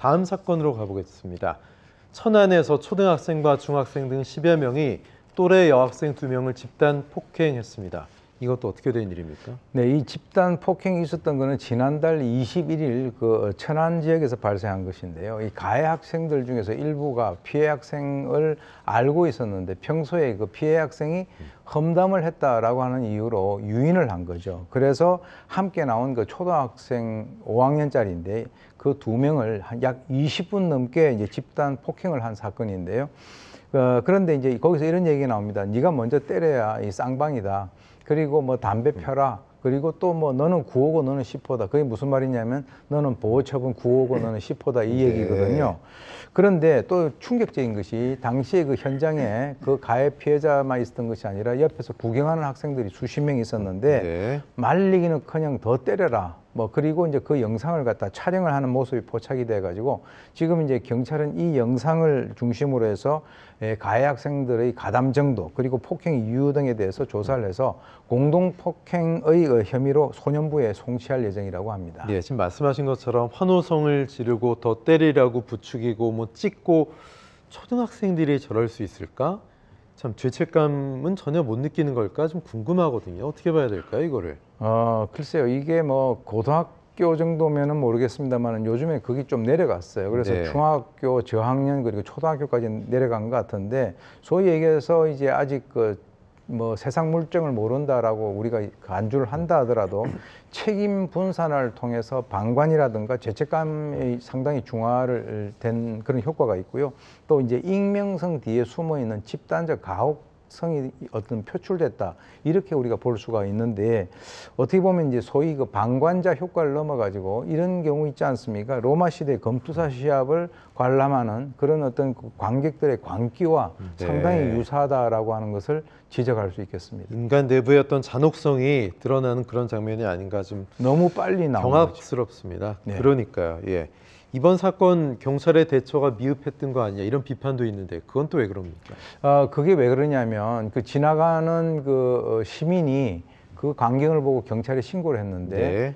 다음 사건으로 가보겠습니다. 천안에서 초등학생과 중학생 등 10여 명이 또래 여학생 2명을 집단 폭행했습니다. 이것도 어떻게 된 일입니까? 네, 이 집단 폭행이 있었던 것은 지난달 21일 그 천안 지역에서 발생한 것인데요. 이 가해 학생들 중에서 일부가 피해 학생을 알고 있었는데 평소에 그 피해 학생이 험담을 했다라고 하는 이유로 유인을 한 거죠. 그래서 함께 나온 그 초등학생 5학년짜리인데 그 2명을 약 20분 넘게 이제 집단 폭행을 한 사건인데요. 그런데 이제 거기서 이런 얘기가 나옵니다. 네가 먼저 때려야 이 쌍방이다. 그리고 뭐 담배 펴라. 그리고 또 뭐 너는 9호고 너는 10호다. 그게 무슨 말이냐면 너는 보호처분 9호고 너는 10호다 이 얘기거든요. 그런데 또 충격적인 것이 당시에 그 현장에 그 가해 피해자만 있었던 것이 아니라 옆에서 구경하는 학생들이 수십 명 있었는데 말리기는커녕 더 때려라. 뭐 그리고 이제 그 영상을 갖다 촬영을 하는 모습이 포착이 돼 가지고 지금 이제 경찰은 이 영상을 중심으로 해서 가해 학생들의 가담 정도 그리고 폭행 이유 등에 대해서 조사를 해서 공동 폭행의 혐의로 소년부에 송치할 예정이라고 합니다. 네, 지금 말씀하신 것처럼 환호성을 지르고 더 때리라고 부추기고 뭐 찍고 초등학생들이 저럴 수 있을까? 참 죄책감은 전혀 못 느끼는 걸까 좀 궁금하거든요. 어떻게 봐야 될까요, 이거를? 글쎄요. 이게 뭐 고등학교 정도면은 모르겠습니다만 요즘에 그게 좀 내려갔어요. 그래서 중학교 저학년 그리고 초등학교까지 내려간 것 같은데 소위 얘기해서 이제 아직 뭐 세상 물정을 모른다라고 우리가 간주를 한다 하더라도 책임 분산을 통해서 방관이라든가 죄책감이 상당히 중화를 된 그런 효과가 있고요. 또 이제 익명성 뒤에 숨어 있는 집단적 가혹성이 어떤 표출됐다 이렇게 우리가 볼 수가 있는데 어떻게 보면 이제 소위 그 방관자 효과를 넘어가지고 이런 경우 있지 않습니까? 로마 시대 검투사 시합을 관람하는 그런 어떤 그 관객들의 광기와 상당히 유사하다라고 하는 것을 지적할 수 있겠습니다. 인간 내부의 어떤 잔혹성이 드러나는 그런 장면이 아닌가 좀 너무 빨리 나오는 경악스럽습니다. 그러니까요. 예. 이번 사건 경찰의 대처가 미흡했던 거 아니냐 이런 비판도 있는데 그건 또 왜 그럽니까? 그게 왜 그러냐면 그 지나가는 그 시민이 그 광경을 보고 경찰에 신고를 했는데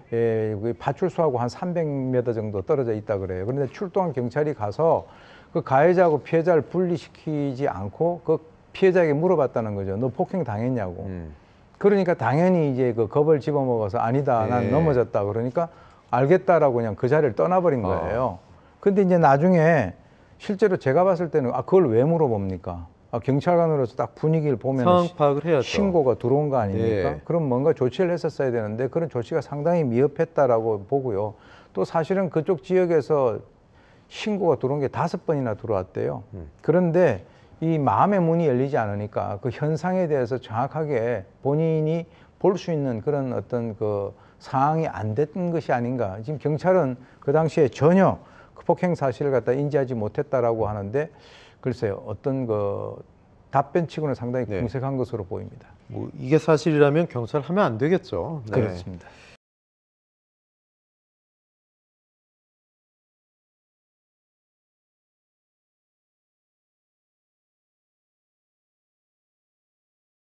파출소하고 한 300m 정도 떨어져 있다 그래요. 그런데 출동한 경찰이 가서 그 가해자하고 피해자를 분리시키지 않고 그 피해자에게 물어봤다는 거죠. 너 폭행 당했냐고. 그러니까 당연히 이제 그 겁을 집어먹어서 아니다, 난 넘어졌다. 그러니까 알겠다라고 그냥 그 자리를 떠나버린 거예요. 근데 이제 나중에 실제로 제가 봤을 때는 그걸 왜 물어봅니까? 경찰관으로서 딱 분위기를 보면 상황 파악을 해야죠. 신고가 들어온 거 아닙니까? 그럼 뭔가 조치를 했었어야 되는데 그런 조치가 상당히 미흡했다라고 보고요. 또 사실은 그쪽 지역에서 신고가 들어온 게 5번이나 들어왔대요. 그런데 이 마음의 문이 열리지 않으니까 그 현상에 대해서 정확하게 본인이 볼 수 있는 그런 어떤 그 상황이 안 됐던 것이 아닌가. 지금 경찰은 그 당시에 전혀 그 폭행 사실을 갖다 인지하지 못했다라고 하는데 글쎄요, 어떤 그 답변치고는 상당히 궁색한 것으로 보입니다. 뭐 이게 사실이라면 경찰 하면 안 되겠죠. 그렇습니다.